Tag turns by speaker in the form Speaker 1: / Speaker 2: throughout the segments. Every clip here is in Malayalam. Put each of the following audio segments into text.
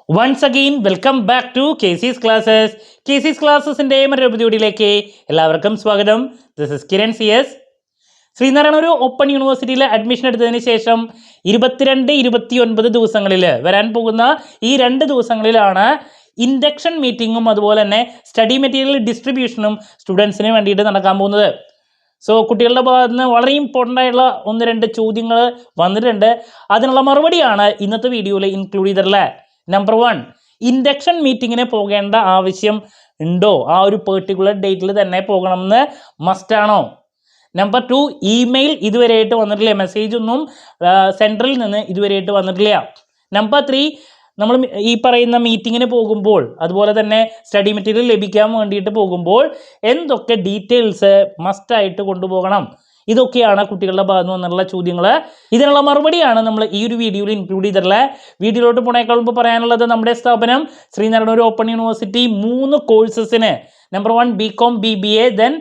Speaker 1: Once again, welcome back to KC's Classes. KC's Classesന്റെ മറ്റൊരു വീഡിയോയിലേക്ക് എല്ലാവർക്കും സ്വാഗതം. This is Kiran CS. Sreenarayana open യൂണിവേഴ്സിറ്റിയിൽ അഡ്മിഷൻ എടുത്തതിന് ശേഷം 22-29 ദിവസങ്ങളിൽ വരാൻ പോകുന്ന ഈ 2 ദിവസങ്ങളിലാണ് ഇൻഡക്ഷൻ മീറ്റിങ്ങും അതുപോലെ തന്നെ സ്റ്റഡി മെറ്റീരിയൽ ഡിസ്ട്രിബ്യൂഷനും സ്റ്റുഡൻസിന് വേണ്ടിയിട്ട് നടക്കാൻ പോകുന്നത്. സോ കുട്ടികളുടെ ഭാഗത്ത് നിന്ന് വളരെ ഇമ്പോർട്ടൻ്റ് ആയിട്ടുള്ള 1-2 ചോദ്യങ്ങൾ വന്നിട്ടുണ്ട്. അതിനുള്ള മറുപടിയാണ് ഇന്നത്തെ വീഡിയോയിൽ ഇൻക്ലൂഡ് ചെയ്തിട്ടുള്ളത്. നമ്പർ 1, ഇൻഡക്ഷൻ മീറ്റിങ്ങിന് പോകേണ്ട ആവശ്യം ഉണ്ടോ? ആ ഒരു പെർട്ടിക്കുലർ ഡേറ്റിൽ തന്നെ പോകണമെന്ന് മസ്റ്റാണോ? നമ്പർ 2, ഇമെയിൽ ഇതുവരെയായിട്ട് വന്നിട്ടില്ല, മെസ്സേജ് ഒന്നും സെൻട്രലിൽ നിന്ന് ഇതുവരെയായിട്ട് വന്നിട്ടില്ല. നമ്പർ 3, നമ്മൾ ഈ പറയുന്ന മീറ്റിങ്ങിന് പോകുമ്പോൾ അതുപോലെ തന്നെ സ്റ്റഡി മെറ്റീരിയൽ ലഭിക്കാൻ വേണ്ടിയിട്ട് പോകുമ്പോൾ എന്തൊക്കെ ഡീറ്റെയിൽസ് മസ്റ്റായിട്ട് കൊണ്ടുപോകണം? ഇതൊക്കെയാണ് കുട്ടികളുടെ ഭാഗത്ത് നിന്നുള്ള ചോദ്യങ്ങൾ. ഇതിനുള്ള മറുപടിയാണ് നമ്മൾ ഈ ഒരു വീഡിയോയിൽ ഇൻക്ലൂഡ് ചെയ്തിട്ടുള്ളത്. വീഡിയോയിലോട്ട് പോണേക്കാൾ മുമ്പ് പറയാനുള്ളത്, നമ്മുടെ സ്ഥാപനം ശ്രീനാരായണ ഓപ്പൺ യൂണിവേഴ്സിറ്റി 3 കോഴ്സസിന് number 1 BCom BBA then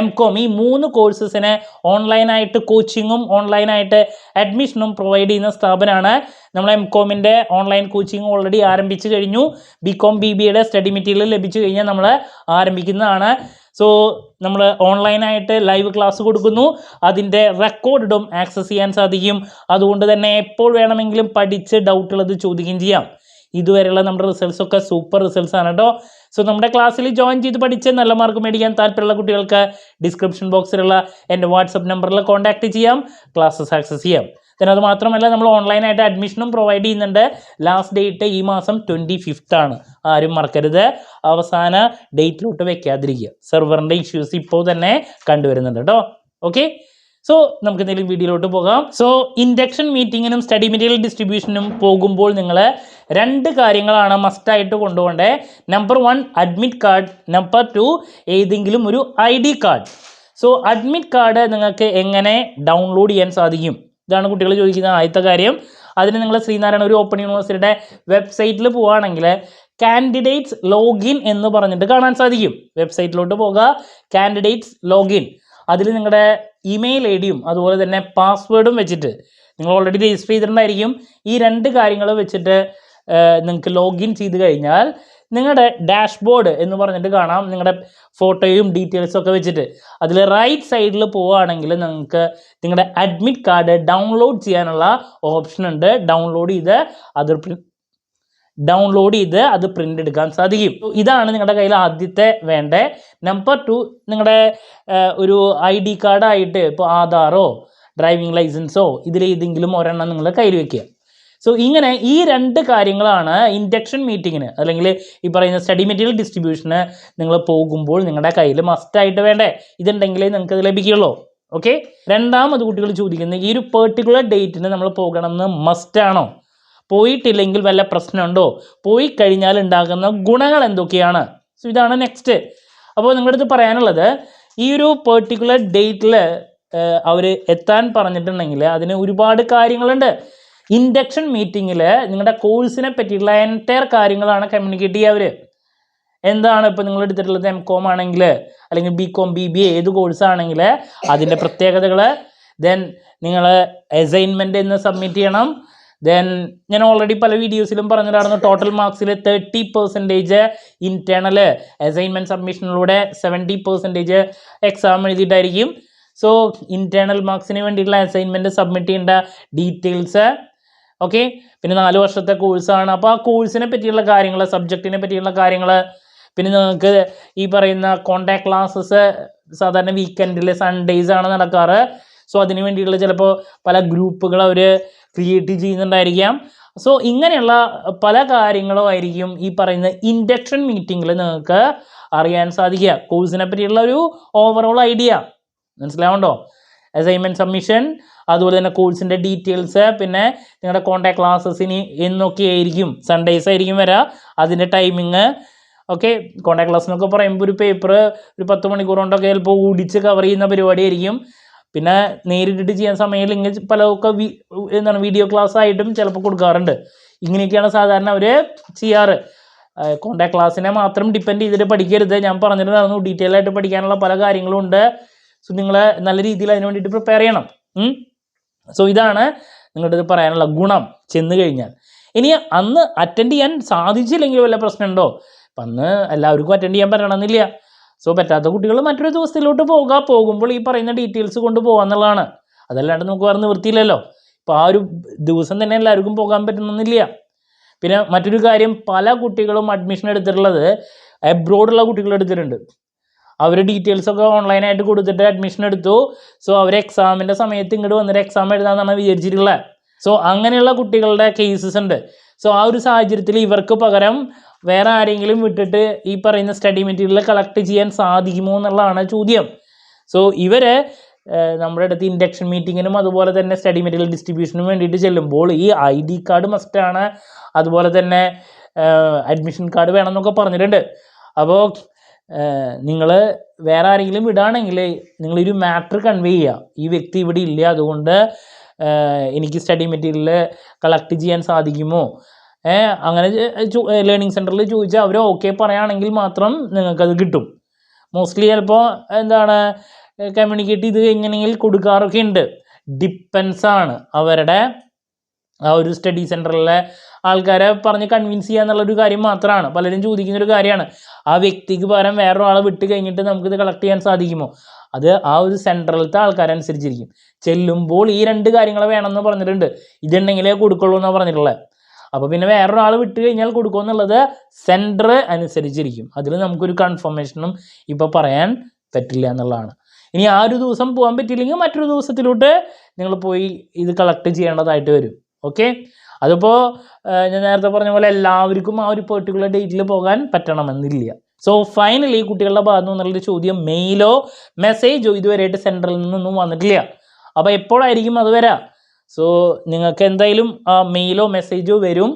Speaker 1: MCom ഈ 3 കോഴ്സസിന് ഓൺലൈനായിട്ട് കോച്ചിങ്ങും ഓൺലൈനായിട്ട് അഡ്മിഷനും പ്രൊവൈഡ് ചെയ്യുന്ന സ്ഥാപനമാണ്. നമ്മൾ MComൻ്റെ ഓൺലൈൻ കോച്ചിങ് ഓൾറെഡി ആരംഭിച്ചു കഴിഞ്ഞു. BCom BBAയുടെ സ്റ്റഡി മെറ്റീരിയൽ ലഭിച്ചു കഴിഞ്ഞാൽ നമ്മൾ ആരംഭിക്കുന്നതാണ്. സോ നമ്മൾ ഓൺലൈനായിട്ട് ലൈവ് ക്ലാസ് കൊടുക്കുന്നു, അതിൻ്റെ റെക്കോർഡും ആക്സസ് ചെയ്യാൻ സാധിക്കും. അതുകൊണ്ട് തന്നെ എപ്പോൾ വേണമെങ്കിലും പഠിച്ച് ഡൗട്ടുള്ളത് ചോദിക്കുകയും ചെയ്യാം. ഇതുവരെയുള്ള നമ്മുടെ റിസൾട്ട്സൊക്കെ സൂപ്പർ റിസൾട്ട്സ് ആണ് കേട്ടോ. സോ നമ്മുടെ ക്ലാസ്സിൽ ജോയിൻ ചെയ്ത് പഠിച്ച് നല്ല മാർക്ക് മേടിക്കാൻ താല്പര്യമുള്ള കുട്ടികൾക്ക് ഡിസ്ക്രിപ്ഷൻ ബോക്സിലുള്ള എൻ്റെ വാട്സപ്പ് നമ്പറിൽ കോൺടാക്റ്റ് ചെയ്യാം, ക്ലാസ്സസ് ആക്സസ് ചെയ്യാം. then അത് മാത്രമല്ല, നമ്മൾ ഓൺലൈനായിട്ട് അഡ്മിഷനും പ്രൊവൈഡ് ചെയ്യുന്നുണ്ട്. ലാസ്റ്റ് ഡേറ്റ് ഈ മാസം 25th ആണ്. ആരും മറക്കരുത്, അവസാന ഡേറ്റിലോട്ട് വെക്കാതിരിക്കുക. സെർവറിൻ്റെ ഇഷ്യൂസ് ഇപ്പോൾ തന്നെ കണ്ടുവരുന്നുണ്ട് കേട്ടോ. ഓക്കെ, സോ നമുക്ക് എന്തെങ്കിലും വീഡിയോയിലോട്ട് പോകാം. സോ ഇൻഡക്ഷൻ മീറ്റിങ്ങിനും സ്റ്റഡി മെറ്റീരിയൽ ഡിസ്ട്രിബ്യൂഷനും പോകുമ്പോൾ നിങ്ങൾ 2 കാര്യങ്ങളാണ് മസ്റ്റായിട്ട് കൊണ്ടുപോകേണ്ടത്. നമ്പർ 1 അഡ്മിറ്റ് കാർഡ്, നമ്പർ 2 ഏതെങ്കിലും ഒരു ID card. So admit card നിങ്ങൾക്ക് എങ്ങനെ ഡൗൺലോഡ് ചെയ്യാൻ സാധിക്കും? ഇതാണ് കുട്ടികൾ ചോദിക്കുന്ന ആദ്യത്തെ കാര്യം. അതിന് നിങ്ങൾ ശ്രീനാരായണ ഓപ്പൺ യൂണിവേഴ്സിറ്റിയുടെ വെബ്സൈറ്റിൽ പോവുകയാണെങ്കിൽ കാൻഡിഡേറ്റ്സ് ലോഗിൻ എന്ന് പറഞ്ഞിട്ട് കാണാൻ സാധിക്കും. വെബ്സൈറ്റിലോട്ട് പോകുക, കാൻഡിഡേറ്റ്സ് ലോഗിൻ. അതിൽ നിങ്ങളുടെ ഇമെയിൽ ID-യും അതുപോലെ തന്നെ പാസ്വേഡും വെച്ചിട്ട്, നിങ്ങൾ ഓൾറെഡി രജിസ്റ്റർ ചെയ്തിട്ടുണ്ടായിരിക്കും, ഈ 2 കാര്യങ്ങൾ വെച്ചിട്ട് നിങ്ങൾക്ക് ലോഗിൻ ചെയ്ത് കഴിഞ്ഞാൽ നിങ്ങളുടെ ഡാഷ്ബോർഡ് എന്ന് പറഞ്ഞിട്ട് കാണാം, നിങ്ങളുടെ ഫോട്ടോയും ഡീറ്റെയിൽസും ഒക്കെ വെച്ചിട്ട്. അതിൽ റൈറ്റ് സൈഡിൽ പോവുകയാണെങ്കിൽ നിങ്ങൾക്ക് നിങ്ങളുടെ അഡ്മിറ്റ് കാർഡ് ഡൗൺലോഡ് ചെയ്യാനുള്ള ഓപ്ഷൻ ഉണ്ട്. ഡൗൺലോഡ് ചെയ്ത് അത് പ്രിൻ്റ് എടുക്കാൻ സാധിക്കും. ഇതാണ് നിങ്ങളുടെ കയ്യിൽ ആദ്യത്തെ വേണ്ടേ. നമ്പർ 2, നിങ്ങളുടെ ഒരു ID കാർഡായിട്ട് ഇപ്പോൾ ആധാറോ ഡ്രൈവിംഗ് ലൈസൻസോ ഇതിലേതെങ്കിലും ഒരെണ്ണം നിങ്ങൾ കയ്യിൽ വെക്കുക. സോ ഇങ്ങനെ ഈ 2 കാര്യങ്ങളാണ് ഇൻഡക്ഷൻ മീറ്റിങ്ങിന് അല്ലെങ്കിൽ ഈ പറയുന്ന സ്റ്റഡി മെറ്റീരിയൽ ഡിസ്ട്രിബ്യൂഷന് നിങ്ങൾ പോകുമ്പോൾ നിങ്ങളുടെ കയ്യിൽ മസ്റ്റായിട്ട് വേണ്ടേ. ഇതുണ്ടെങ്കിലേ നിങ്ങൾക്ക് അത് ലഭിക്കുള്ളൂ. ഓക്കെ, രണ്ടാമത് കുട്ടികൾ ചോദിക്കുന്നത്, ഈ ഒരു പെർട്ടിക്കുലർ ഡേറ്റിന് നമ്മൾ പോകണമെന്ന് മസ്റ്റാണോ? പോയിട്ടില്ലെങ്കിൽ വല്ല പ്രശ്നമുണ്ടോ? പോയി കഴിഞ്ഞാൽ ഉണ്ടാകുന്ന ഗുണങ്ങൾ എന്തൊക്കെയാണ്? സോ ഇതാണ് നെക്സ്റ്റ്. അപ്പോൾ നിങ്ങളുടെ അടുത്ത് പറയാനുള്ളത്, ഈ ഒരു പെർട്ടിക്കുലർ ഡേറ്റിൽ അവർ എത്താൻ പറഞ്ഞിട്ടുണ്ടെങ്കിൽ അതിന് ഒരുപാട് കാര്യങ്ങളുണ്ട്. ഇൻഡക്ഷൻ മീറ്റിങ്ങിൽ നിങ്ങളുടെ കോഴ്സിനെ പറ്റിയിട്ടുള്ള എൻറ്റയർ കാര്യങ്ങളാണ് കമ്മ്യൂണിക്കേറ്റ് ചെയ്യുക അവർ. എന്താണ് ഇപ്പോൾ നിങ്ങൾ എടുത്തിട്ടുള്ളത്, MCom ആണെങ്കിൽ അല്ലെങ്കിൽ BCom BBA ഏത് കോഴ്സാണെങ്കിൽ അതിൻ്റെ പ്രത്യേകതകൾ, ദെൻ നിങ്ങൾ അസൈൻമെൻറ്റ് എന്ന് സബ്മിറ്റ് ചെയ്യണം. ദെൻ ഞാൻ ഓൾറെഡി പല വീഡിയോസിലും പറഞ്ഞിട്ടായിരുന്നു, ടോട്ടൽ മാർക്സിൽ 30% ഇൻറ്റേർണൽ, അസൈൻമെൻറ്റ് സബ്മിഷനിലൂടെ 70% എക്സാം എഴുതിയിട്ടായിരിക്കും. സോ ഇൻറ്റേർണൽ മാർക്സിന് വേണ്ടിയിട്ടുള്ള അസൈൻമെൻറ്റ് സബ്മിറ്റ് ചെയ്യേണ്ട ഡീറ്റെയിൽസ്. ഓക്കെ, പിന്നെ 4 വർഷത്തെ കോഴ്സാണ്. അപ്പോൾ ആ കോഴ്സിനെ പറ്റിയുള്ള കാര്യങ്ങൾ, സബ്ജക്റ്റിനെ പറ്റിയുള്ള കാര്യങ്ങൾ, പിന്നെ നിങ്ങൾക്ക് ഈ പറയുന്ന കോണ്ടാക്ട് ക്ലാസ്സസ് സാധാരണ വീക്കെൻഡിൽ സൺഡേയ്സ് ആണ് നടക്കാറ്. സോ അതിന് വേണ്ടിയിട്ടുള്ള ചിലപ്പോൾ പല ഗ്രൂപ്പുകൾ അവർ ക്രിയേറ്റ് ചെയ്യുന്നുണ്ടായിരിക്കാം. സോ ഇങ്ങനെയുള്ള പല കാര്യങ്ങളും ആയിരിക്കും ഈ പറയുന്ന ഇൻഡക്ഷൻ മീറ്റിങ്ങിൽ നിങ്ങൾക്ക് അറിയാൻ സാധിക്കുക. കോഴ്സിനെ പറ്റിയുള്ള ഒരു ഓവറോൾ ഐഡിയ മനസ്സിലാവുണ്ടോ? അസൈൻമെൻറ്റ് സബ്മിഷൻ, അതുപോലെ തന്നെ കോഴ്സിൻ്റെ ഡീറ്റെയിൽസ്, പിന്നെ നിങ്ങളുടെ കോണ്ടാക്ട് ക്ലാസ്സസിന് എന്നൊക്കെ ആയിരിക്കും. സൺഡേയ്സ് ആയിരിക്കും വരിക, അതിൻ്റെ ടൈമിങ്. ഓക്കെ, കോണ്ടാക്ട് ക്ലാസ് എന്നൊക്കെ പറയുമ്പോൾ ഒരു പേപ്പർ ഒരു 10 മണിക്കൂർ കൊണ്ടൊക്കെ ചിലപ്പോൾ ഓടിച്ച് കവർ ചെയ്യുന്ന പരിപാടിയായിരിക്കും. പിന്നെ നേരിട്ടിട്ട് ചെയ്യാൻ സമയമില്ലെങ്കിൽ പലതൊക്കെ വീഡിയോ ക്ലാസ് ആയിട്ടും ചിലപ്പോൾ കൊടുക്കാറുണ്ട്. ഇങ്ങനെയൊക്കെയാണ് സാധാരണ അവർ ചെയ്യാറ്. കോണ്ടാക്ട് ക്ലാസ്സിനെ മാത്രം ഡിപ്പെൻഡ് ചെയ്തിട്ട് പഠിക്കരുത്. ഞാൻ പറഞ്ഞിട്ടുണ്ടായിരുന്നു, ഡീറ്റെയിൽ ആയിട്ട് പഠിക്കാനുള്ള പല കാര്യങ്ങളും ഉണ്ട്. സോ നിങ്ങൾ നല്ല രീതിയിൽ അതിന് വേണ്ടിയിട്ട് പ്രിപ്പയർ ചെയ്യണം. സോ ഇതാണ് നിങ്ങളുടെ പറയാനുള്ള ഗുണം ചെന്ന് കഴിഞ്ഞാൽ. ഇനി അന്ന് അറ്റൻഡ് ചെയ്യാൻ സാധിച്ചില്ലെങ്കിൽ വല്ല പ്രശ്നമുണ്ടോ? അപ്പം അന്ന് എല്ലാവർക്കും അറ്റൻഡ് ചെയ്യാൻ പറ്റണമെന്നില്ല. സോ പറ്റാത്ത കുട്ടികൾ മറ്റൊരു ദിവസത്തിലോട്ട് പോകുമ്പോൾ ഈ പറയുന്ന ഡീറ്റെയിൽസ് കൊണ്ട് പോകാമെന്നുള്ളതാണ്. അതല്ലാണ്ട് നമുക്ക് വേറെ നിവൃത്തിയില്ലല്ലോ. ഇപ്പോൾ ആ ഒരു ദിവസം തന്നെ എല്ലാവർക്കും പോകാൻ പറ്റുന്നില്ല. പിന്നെ മറ്റൊരു കാര്യം, പല കുട്ടികളും അഡ്മിഷൻ എടുത്തിട്ടുള്ളത് എബ്രോഡുള്ള കുട്ടികൾ എടുത്തിട്ടുണ്ട്. അവർ ഡീറ്റെയിൽസൊക്കെ ഓൺലൈനായിട്ട് കൊടുത്തിട്ട് അഡ്മിഷൻ എടുത്തു. സോ അവർ എക്സാമിൻ്റെ സമയത്ത് ഇങ്ങോട്ട് വന്നിട്ട് എക്സാം എഴുതാമെന്നാണ് വിചാരിച്ചിട്ടുള്ളത്. സോ അങ്ങനെയുള്ള കുട്ടികളുടെ കേസസ് ഉണ്ട്. സോ ആ ഒരു സാഹചര്യത്തിൽ ഇവർക്ക് പകരം വേറെ ആരെങ്കിലും വിട്ടിട്ട് ഈ പറയുന്ന സ്റ്റഡി മെറ്റീരിയൽ കളക്ട് ചെയ്യാൻ സാധിക്കുമോ എന്നുള്ളതാണ് ചോദ്യം. സോ ഇവർ നമ്മുടെ അടുത്ത് ഇൻഡക്ഷൻ മീറ്റിങ്ങിനും അതുപോലെ തന്നെ സ്റ്റഡി മെറ്റീരിയൽ ഡിസ്ട്രിബ്യൂഷനും വേണ്ടിയിട്ട് ചെല്ലുമ്പോൾ ഈ ID കാർഡ് മസ്റ്റാണ്, അതുപോലെ തന്നെ അഡ്മിഷൻ കാർഡ് വേണമെന്നൊക്കെ പറഞ്ഞിട്ടുണ്ട്. അപ്പോൾ നിങ്ങൾ വേറെ ആരെങ്കിലും വിടുകയാണെങ്കിൽ നിങ്ങളൊരു മാറ്റർ കൺവേ ചെയ്യുക. ഈ വ്യക്തി ഇവിടെ ഇല്ല, അതുകൊണ്ട് എനിക്ക് സ്റ്റഡി മെറ്റീരിയൽ കളക്ട് ചെയ്യാൻ സാധിക്കുമോ, അങ്ങനെ ലേണിംഗ് സെൻറ്ററിൽ ചോദിച്ചാൽ അവർ ഓക്കെ പറയുകയാണെങ്കിൽ മാത്രം നിങ്ങൾക്കത് കിട്ടും. മോസ്റ്റ്ലി ചിലപ്പോൾ കമ്മ്യൂണിക്കേറ്റ് ചെയ്ത് എങ്ങനെയെങ്കിൽ കൊടുക്കാറൊക്കെ ഉണ്ട്. ഡിപ്പെൻസാണ് അവരുടെ ആ ഒരു സ്റ്റഡി സെൻറ്ററിലെ ആൾക്കാരെ പറഞ്ഞ് കൺവിൻസ് ചെയ്യുക എന്നുള്ളൊരു കാര്യം മാത്രമാണ്. പലരും ചോദിക്കുന്നൊരു കാര്യമാണ്, ആ വ്യക്തിക്ക് പകരം വേറൊരാളെ വിട്ട് കഴിഞ്ഞിട്ട് നമുക്കിത് കളക്ട് ചെയ്യാൻ സാധിക്കുമോ? അത് ആ ഒരു സെൻട്രലത്തെ ആൾക്കാരനുസരിച്ചിരിക്കും. ചെല്ലുമ്പോൾ ഈ 2 കാര്യങ്ങൾ വേണമെന്ന് പറഞ്ഞിട്ടുണ്ട്. ഇതുണ്ടെങ്കിലേ കൊടുക്കുള്ളൂ എന്നാണ് പറഞ്ഞിട്ടുള്ളത്. അപ്പോൾ പിന്നെ വേറൊരാൾ വിട്ട് കഴിഞ്ഞാൽ കൊടുക്കുമെന്നുള്ളത് സെൻറ്റർ അനുസരിച്ചിരിക്കും. അതിൽ നമുക്കൊരു കൺഫർമേഷനും ഇപ്പോൾ പറയാൻ പറ്റില്ല എന്നുള്ളതാണ്. ഇനി ആ ഒരു ദിവസം പോകാൻ പറ്റിയില്ലെങ്കിൽ മറ്റൊരു ദിവസത്തിലോട്ട് നിങ്ങൾ പോയി ഇത് കളക്ട് ചെയ്യേണ്ടതായിട്ട് വരും. ഓക്കെ, അതിപ്പോൾ ഞാൻ നേരത്തെ പറഞ്ഞ പോലെ എല്ലാവർക്കും ആ ഒരു പെർട്ടിക്കുലർ ഡേറ്റിൽ പോകാൻ പറ്റണമെന്നില്ല. സോ ഫൈനലി കുട്ടികളുടെ ഭാഗത്തു നിന്നുള്ളൊരു ചോദ്യം, മെയിലോ മെസ്സേജോ ഇതുവരെയായിട്ട് സെൻറ്ററിൽ നിന്നൊന്നും വന്നിട്ടില്ല. അപ്പോൾ എപ്പോഴായിരിക്കും അത് വരാം? സോ നിങ്ങൾക്ക് എന്തായാലും മെയിലോ മെസ്സേജോ വരും.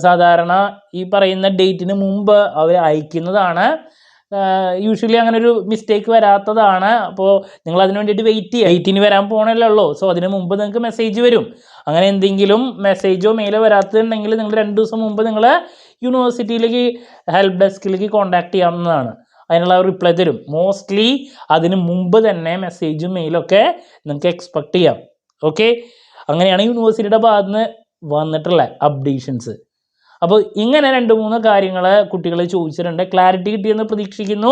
Speaker 1: സാധാരണ ഈ പറയുന്ന ഡേറ്റിന് മുമ്പ് അവർ അയക്കുന്നതാണ്. യൂഷ്വലി അങ്ങനെ ഒരു മിസ്റ്റേക്ക് വരാത്തതാണ്. അപ്പോൾ നിങ്ങൾ അതിന് വേണ്ടിയിട്ട് വെയിറ്റ് ചെയ്യുക. 18 വരാൻ പോകണല്ലേ ഉള്ളൂ. സോ അതിന് മുമ്പ് നിങ്ങൾക്ക് മെസ്സേജ് വരും. അങ്ങനെ എന്തെങ്കിലും മെസ്സേജോ മെയിലോ വരാത്തതുണ്ടെങ്കിൽ നിങ്ങൾ 2 ദിവസം മുമ്പ് നിങ്ങൾ യൂണിവേഴ്സിറ്റിയിലേക്ക് ഹെൽപ്പ് ഡെസ്കിലേക്ക് കോൺടാക്ട് ചെയ്യാവുന്നതാണ്. അതിനുള്ള റിപ്ലൈ തരും. മോസ്റ്റ്ലി അതിന് മുമ്പ് തന്നെ മെസ്സേജും മെയിലൊക്കെ നിങ്ങൾക്ക് എക്സ്പെക്റ്റ് ചെയ്യാം. ഓക്കെ, അങ്ങനെയാണ് യൂണിവേഴ്സിറ്റിയുടെ ഭാഗത്ത് നിന്ന് വന്നിട്ടുള്ള അപ്ഡേഷൻസ്. അപ്പോൾ ഇങ്ങനെ 2-3 കാര്യങ്ങൾ കുട്ടികൾ ചോദിച്ചിട്ടുണ്ട്. ക്ലാരിറ്റി കിട്ടിയെന്ന് പ്രതീക്ഷിക്കുന്നു.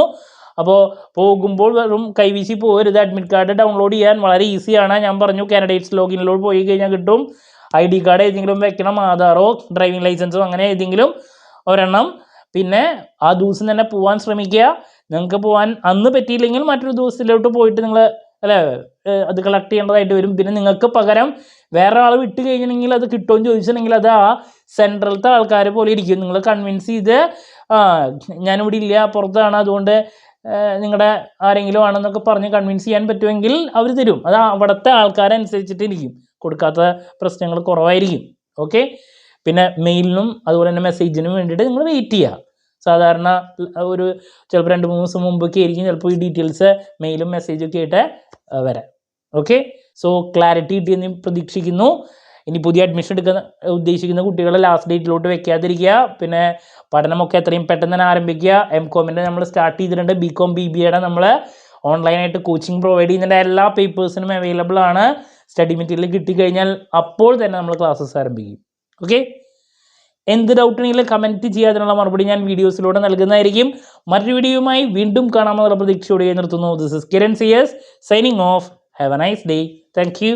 Speaker 1: അപ്പോൾ പോകുമ്പോൾ വെറും കൈവീശി പോകരുത്. അഡ്മിറ്റ് കാർഡ് ഡൗൺലോഡ് ചെയ്യാൻ വളരെ ഈസിയാണ്. ഞാൻ പറഞ്ഞു, കാൻഡിഡേറ്റ്സ് ലോഗിനിലോട്ട് പോയി കഴിഞ്ഞാൽ കിട്ടും. ID കാർഡ് ഏതെങ്കിലും വെക്കണം, ആധാറോ ഡ്രൈവിംഗ് ലൈസൻസോ അങ്ങനെ ഏതെങ്കിലും ഒരെണ്ണം. പിന്നെ ആ ദിവസം തന്നെ പോകാൻ ശ്രമിക്കുക. നിങ്ങൾക്ക് പോകാൻ അന്ന് പറ്റിയില്ലെങ്കിൽ മറ്റൊരു ദിവസത്തിലോട്ട് പോയിട്ട് നിങ്ങൾ അത് കളക്ട് ചെയ്യേണ്ടതായിട്ട് വരും. പിന്നെ നിങ്ങൾക്ക് പകരം വേറെ ആൾ വിട്ട് കഴിഞ്ഞിട്ടുണ്ടെങ്കിൽ അത് കിട്ടുമെന്ന് ചോദിച്ചിട്ടുണ്ടെങ്കിൽ അത് ആ സെൻട്രലത്തെ ആൾക്കാർ പോലെ ഇരിക്കും. നിങ്ങൾ കൺവിൻസ് ചെയ്ത് ഞാനിവിടെ ഇല്ല, പുറത്താണ്, അതുകൊണ്ട് നിങ്ങളുടെ ആരെങ്കിലും ആണെന്നൊക്കെ പറഞ്ഞ് കൺവിൻസ് ചെയ്യാൻ പറ്റുമെങ്കിൽ അവർ തരും. അത് അവിടുത്തെ ആൾക്കാരനുസരിച്ചിട്ടിരിക്കും. കൊടുക്കാത്ത പ്രശ്നങ്ങൾ കുറവായിരിക്കും. ഓക്കെ, പിന്നെ മെയിലിനും അതുപോലെ തന്നെ മെസ്സേജിനും വേണ്ടിയിട്ട് നിങ്ങൾ വെയിറ്റ് ചെയ്യുക. സാധാരണ ഒരു ചിലപ്പോൾ 2-3 ദിവസം മുമ്പൊക്കെ ആയിരിക്കും ചിലപ്പോൾ ഈ ഡീറ്റെയിൽസ് മെയിലും മെസ്സേജൊക്കെ ആയിട്ട് വരാം. ഓക്കെ, സോ ക്ലാരിറ്റി കിട്ടിയെന്ന് പ്രതീക്ഷിക്കുന്നു. ഇനി പുതിയ അഡ്മിഷൻ എടുക്കാൻ ഉദ്ദേശിക്കുന്ന കുട്ടികൾ ലാസ്റ്റ് ഡേറ്റിലോട്ട് വെക്കാതിരിക്കുക. പിന്നെ പഠനമൊക്കെ എത്രയും പെട്ടെന്ന് തന്നെ ആരംഭിക്കുക. MCOMൻ്റെ നമ്മൾ സ്റ്റാർട്ട് ചെയ്തിട്ടുണ്ട്. BCom BBAയുടെ നമ്മൾ ഓൺലൈനായിട്ട് കോച്ചിങ് പ്രൊവൈഡ് ചെയ്യുന്നതിൻ്റെ എല്ലാ പേപ്പേഴ്സിനും അവൈലബിൾ ആണ്. സ്റ്റഡി മെറ്റീരിയൽ കിട്ടിക്കഴിഞ്ഞാൽ അപ്പോൾ തന്നെ നമ്മൾ ക്ലാസ്സസ് ആരംഭിക്കും. ഓക്കെ, എന്ത് ഡൗട്ടുണ്ടെങ്കിലും കമൻറ്റ് ചെയ്യുക. അതിനുള്ള മറുപടി ഞാൻ വീഡിയോസിലൂടെ നൽകുന്നതായിരിക്കും. മറ്റൊരു വീഡിയോയുമായി വീണ്ടും കാണാമെന്നുള്ള പ്രതീക്ഷയോടെ നിർത്തുന്നു. This is Kiran CS signing off. Have a nice day. Thank U.